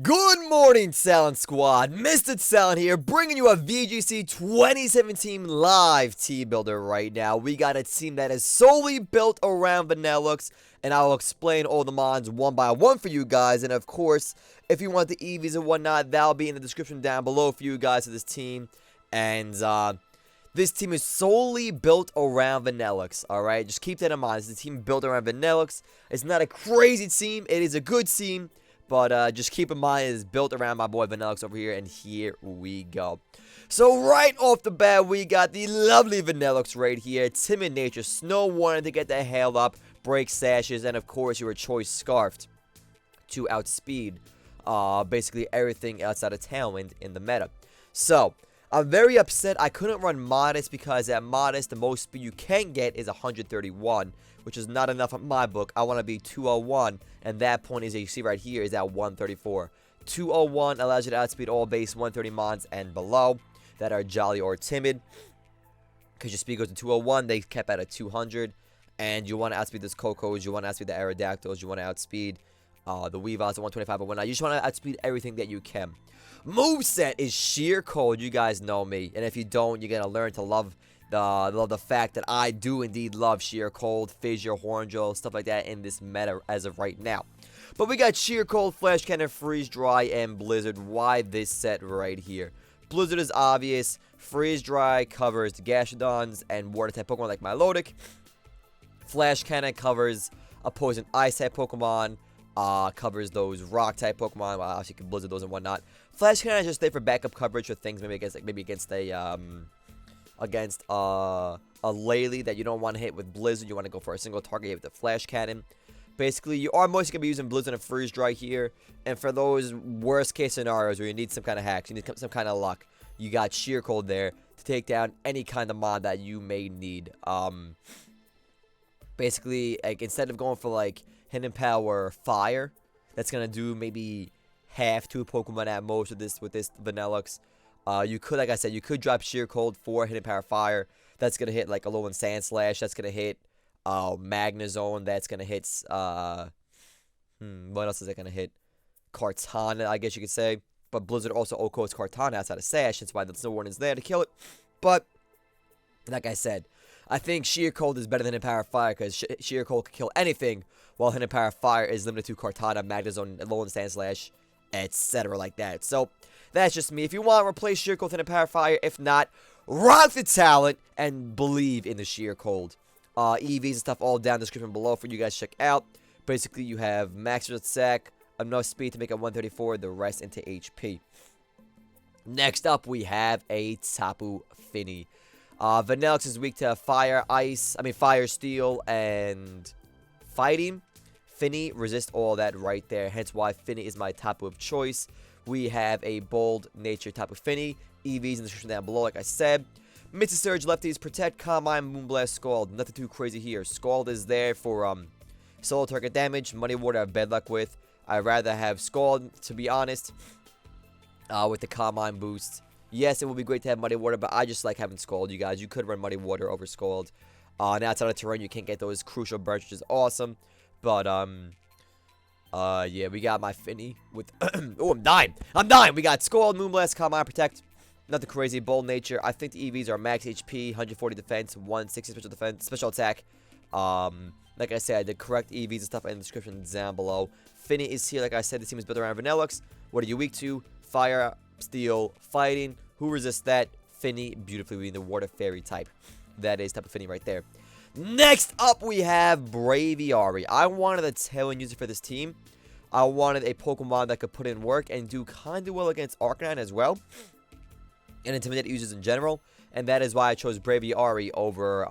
Good morning, Talent Squad. Mr.Talent here, bringing you a VGC 2017 live team builder right now. We got a team that is solely built around Vanilluxe, and I will explain all the mods one by one for you guys. And of course, if you want the EVs and whatnot, that'll be in the description down below for you guys of this team. And this team is solely built around Vanilluxe, alright? Just keep that in mind. It's a team built around Vanilluxe. It's not a crazy team. It is a good team. But just keep in mind, it's built around my boy Vanilluxe over here, and here we go. So right off the bat, we got the lovely Vanilluxe right here. Timid Nature, Snow wanted to get the hail up, break sashes, and of course your choice Scarfed to outspeed basically everything outside of Talent in the meta. So I'm very upset I couldn't run Modest, because at Modest the most speed you can get is 131, which is not enough in my book. I want to be 201, and that point is, as you see right here, is at 134. 201 allows you to outspeed all base 130 mons and below that are jolly or timid. Because your speed goes to 201, they kept at a 200. And you want to outspeed this Cocos, you want to outspeed the Aerodactyls, you want to outspeed the Weavils at 125, but whatnot. You just want to outspeed everything that you can. Moveset is sheer cold. You guys know me, and if you don't, you're gonna learn to love the fact that I do indeed love sheer cold, fissure, horn drill, stuff like that in this meta as of right now. But we got sheer cold, flash cannon, freeze dry, and blizzard. Why this set right here? Blizzard is obvious. Freeze dry covers Gashadons and water type Pokemon like Milotic. Flash cannon covers opposing ice type Pokemon. Covers those rock type Pokemon. Obviously, you can blizzard those and whatnot. Flash cannon is just there for backup coverage for things maybe against a Lely that you don't want to hit with blizzard. You want to go for a single target hit with the flash cannon. Basically, you are mostly going to be using blizzard and freeze dry here. And for those worst case scenarios where you need some kind of hacks, you need some kind of luck, you got sheer cold there to take down any kind of mod that you may need. Basically, like, instead of going for like hidden power fire, that's gonna do maybe half to a Pokemon at most with this Vanilluxe. You could, like I said, you could drop sheer cold for hidden power fire. That's gonna hit like Alolan Sand Slash. That's gonna hit Magnezone. That's gonna hit what else is that gonna hit? Kartana, I guess you could say. But Blizzard also OHKOs Kartana outside of Sash. That's why the Snow Warden is there to kill it. But like I said, I think sheer cold is better than hidden power fire, because sheer cold can kill anything, while hidden power fire is limited to Kartana, Magnezone, Alolan Sand Slash, etc. like that. So that's just me. If you want to replace sheer cold with hidden power fire, if not, rock the talent and believe in the sheer cold. EVs and stuff all down in the description below for you guys to check out. Basically, you have max attack, enough speed to make it 134, the rest into HP. Next up, we have a Tapu Fini. Vanilluxe is weak to fire, steel, and fighting. Fini resists all that right there, hence why Fini is my Tapu of choice. We have a bold nature Tapu Fini. EVs in the description down below, like I said. Misty Surge, lefties, Protect, Calm Mind, Moonblast, Scald. Nothing too crazy here. Scald is there for solo target damage. Muddy Water I have bad luck with. I'd rather have Scald, to be honest, with the Calm Mind boost. Yes, it would be great to have Muddy Water, but I just like having Scald, you guys. You could run Muddy Water over Scald. And outside of terrain, you can't get those crucial burns, which is awesome. But, yeah, we got my Fini with... oh, I'm dying! We got Scald, Moonblast, Calm Mind, Protect. Nothing crazy. Bold Nature. I think the EVs are max HP, 140 defense, 160 special attack. Like I said, the correct EVs and stuff in the description down below. Fini is here. Like I said, the team is built around Vanilluxe. What are you weak to? Fire, steel, fighting. Who resists that? Fini, beautifully being the water fairy type. That is type of Fini right there. Next up, we have Braviary. I wanted a Tailwind user for this team. I wanted a Pokemon that could put in work and do kind of well against Arcanine as well, and Intimidate users in general. And that is why I chose Braviary over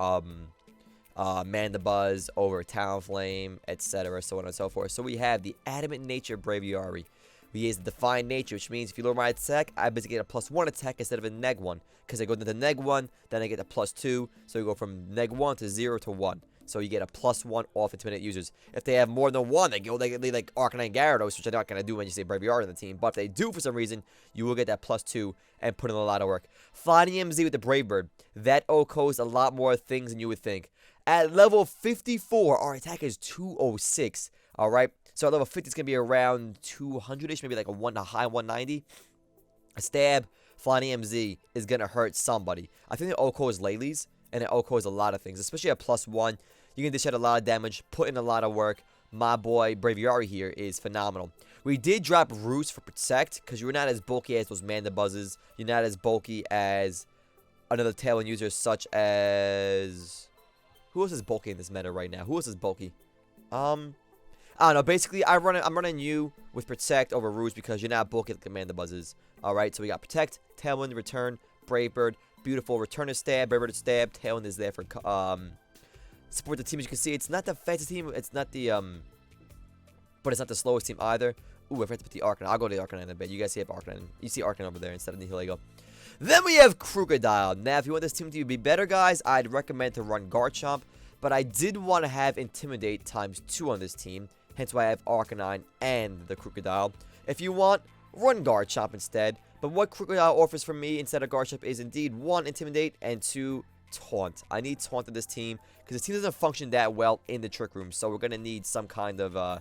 Mandibuzz, over Talonflame, etc., so on and so forth. So we have the Adamant Nature Braviary. He is the Defiant Nature, which means if you lower my attack, I basically get a +1 attack instead of a -1. Because I go into the -1, then I get a +2. So you go from -1 to 0 to 1. So you get a +1 off Intimidate users. If they have more than one, they like Arcanine Gyarados, which they're not going to do when you say Braviary on the team. But if they do for some reason, you will get that +2 and put in a lot of work. Flyinium Z with the Brave Bird. That OHKOs a lot more things than you would think. At level 54, our attack is 206. Alright? So at level 50, it's going to be around 200-ish, maybe like a high 190. A stab, Flyinium Z is going to hurt somebody. I think the Oko is Lely's, and the Oko is a lot of things, especially at +1. You can dish out a lot of damage, put in a lot of work. My boy Braviary here is phenomenal. We did drop Roost for Protect, because you're not as bulky as those Mandabuzzes. You're not as bulky as another Tailwind user such as... Who else is bulky in this meta right now? Who else is bulky? I don't know. Basically, I'm running you with Protect over Roost because you're not bulky like the Mandabuzzes. Alright, so we got Protect, Tailwind, Return, Brave Bird, beautiful. Return to Stab, Brave Bird to Stab. Tailwind is there for support the team. As you can see, it's not the fastest team. It's not the but it's not the slowest team either. Ooh, I forgot to put the Arcanine. I'll go to the Arcanine in a bit. You guys see Arcanine. You see Arcanine over there instead of Nihilego. Then we have Krookodile. Now, if you want this team to be better, guys, I'd recommend to run Garchomp. But I did want to have Intimidate ×2 on this team. Hence why I have Arcanine and the Krookodile. If you want, run Garchomp instead. But what Krookodile offers for me instead of Garchomp is indeed 1, Intimidate, and 2, Taunt. I need Taunt in this team because the team doesn't function that well in the Trick Room. So we're going to need some kind of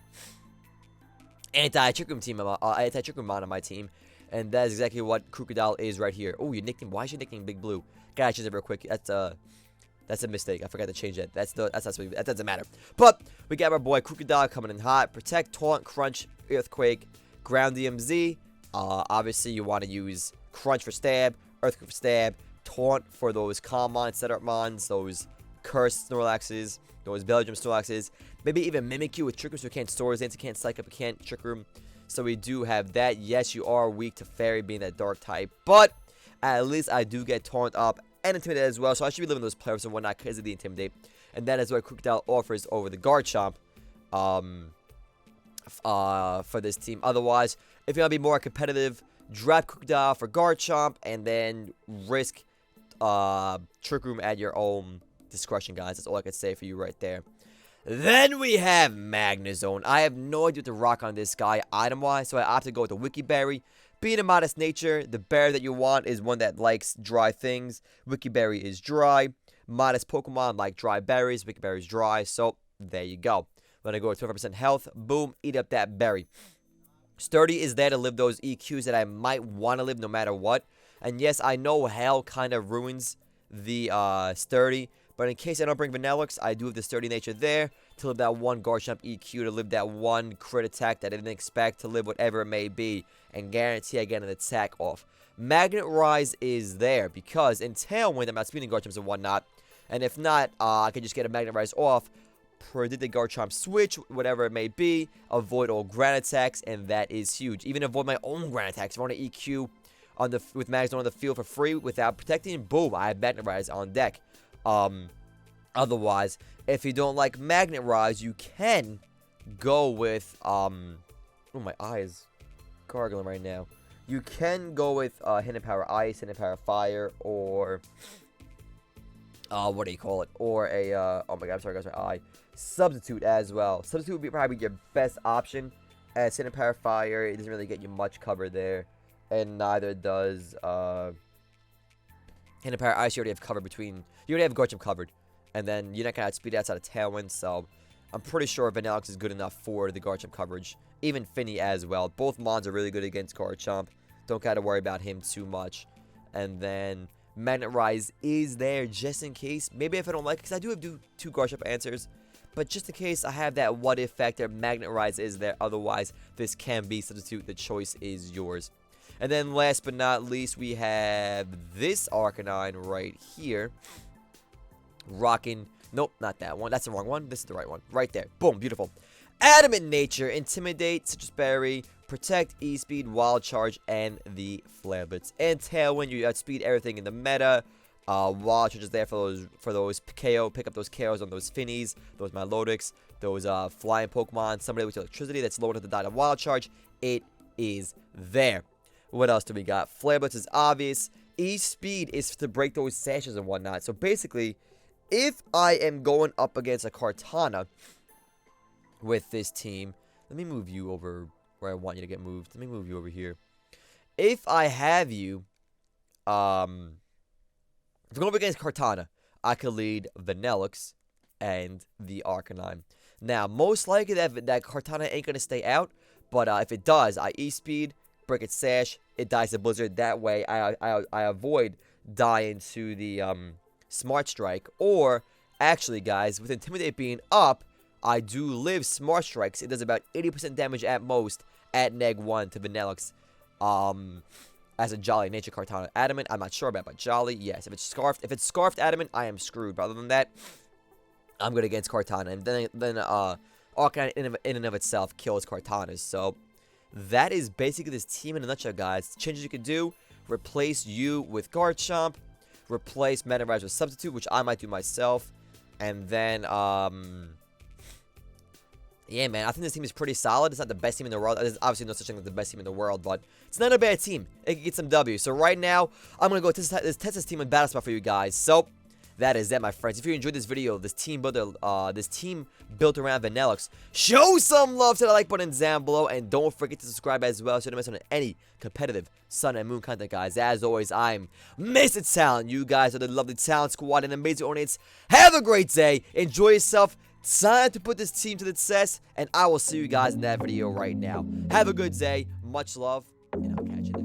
anti-Trick Room team, anti-Trick Room mod on my team. And that is exactly what Krookodile is right here. Oh, your nickname. Why is your nickname Big Blue? Gotta change it real quick. That's a mistake. I forgot to change that. That doesn't matter. But we got our boy Krookodile coming in hot. Protect, Taunt, Crunch, Earthquake, Groundium Z. Obviously, you want to use Crunch for Stab, Earthquake for Stab, Taunt for those Calm Mons, Setup Mons, those Cursed Snorlaxes, those Belgium Snorlaxes. Maybe even Mimikyu with Trick Room so you can't store his ants, you can't Psych Up, you can't Trick Room. So we do have that. Yes, you are weak to Fairy being that Dark type. But at least I do get Taunt up and Intimidate as well, so I should be living those players and whatnot because of the Intimidate. And that is what Krookodile offers over the Garchomp for this team. Otherwise, if you want to be more competitive, drop Krookodile for Garchomp and then risk Trick Room at your own discretion, guys. That's all I can say for you right there. Then we have Magnezone. I have no idea what to rock on this guy item-wise, so I opted to go with the Wiki Berry. Being a modest nature, the berry that you want is one that likes dry things. Wiki Berry is dry. Modest Pokemon like dry berries. Wiki Berry is dry, so there you go. When I go with 25% health, boom, eat up that berry. Sturdy is there to live those EQs that I might want to live no matter what. And yes, I know Hell kind of ruins the Sturdy. But in case I don't bring Vanilluxe, I do have the Sturdy Nature there to live that one Garchomp EQ, to live that one crit attack that I didn't expect, to live whatever it may be, and guarantee I get an attack off. Magnet Rise is there because in Tailwind, I'm outspeeding Garchomps and whatnot. And if not, I can just get a Magnet Rise off, predict the Garchomp switch, whatever it may be, avoid all ground attacks, and that is huge. Even avoid my own ground attacks. If I want to EQ with Magnezone on the field for free without protecting, boom, I have Magnet Rise on deck. Otherwise, if you don't like Magnet Rise, you can go with, oh, my eye is gargling right now. You can go with, Hidden Power Ice, Hidden Power Fire, or, what do you call it? Or a, oh my god, I'm sorry guys, my eye. Substitute as well. Substitute would be probably your best option, as Hidden Power Fire, it doesn't really get you much cover there, and neither does, Hidden Power Ice, you already have cover between... You already have Garchomp covered. And then you're not going to outspeed outside of Tailwind, so... I'm pretty sure Vanilluxe is good enough for the Garchomp coverage. Even Fini as well. Both Mons are really good against Garchomp. Don't got to worry about him too much. And then... Magnet Rise is there just in case. Maybe if I don't like it, because I do have two Garchomp answers. But just in case I have that what if factor, Magnet Rise is there. Otherwise, this can be substitute. The choice is yours. And then last but not least, we have this Arcanine right here. Rocking. Nope, not that one. That's the wrong one. This is the right one. Right there. Boom. Beautiful. Adamant Nature. Intimidate. Citrus Berry. Protect. E-Speed. Wild Charge. And the Flare Blitz. And Tailwind. You outspeed everything in the meta. Wild Charge is there for those KO. Pick up those KOs on those Finis. Those Melodics. Those flying Pokemon. Somebody with electricity that's lower to the dot of Wild Charge. It is there. What else do we got? Flare Blitz is obvious. E-Speed is to break those sashes and whatnot. So basically, if I am going up against a Kartana with this team, let me move you over where I want you to get moved. Let me move you over here. If I have you, if I'm going up against Kartana, I could lead Vanilluxe and the Arcanine. Now, most likely that Kartana ain't going to stay out, but if it does, I E-Speed, break its Sash, it dies to Blizzard. That way, I avoid dying to the Smart Strike. Or, actually, guys, with Intimidate being up, I do live Smart Strikes. It does about 80% damage at most at -1 to Vanilluxe. As a Jolly Nature Kartana. Adamant, I'm not sure about, but Jolly, yes. If it's Scarfed Adamant, I am screwed. But other than that, I'm good against Kartana. And then Arcanine in and of itself kills Kartanas. So, that is basically this team in a nutshell, guys. Changes you can do: replace you with Garchomp, replace Magnezone with Substitute, which I might do myself, and then yeah, man, I think this team is pretty solid. It's not the best team in the world. There's obviously no such thing as the best team in the world, but it's not a bad team. It can get some W. So right now, I'm gonna go test this team in battle spot for you guys. So that is that, my friends. If you enjoyed this video, this team built around Vanilluxe, show some love to the like button down below, and don't forget to subscribe as well so you don't miss on any competitive Sun and Moon content, guys. As always, I'm Mr.Talent. You guys are the lovely Talent Squad and amazing audience. Have a great day. Enjoy yourself. Time to put this team to the test, and I will see you guys in that video right now. Have a good day. Much love, and I'll catch you then.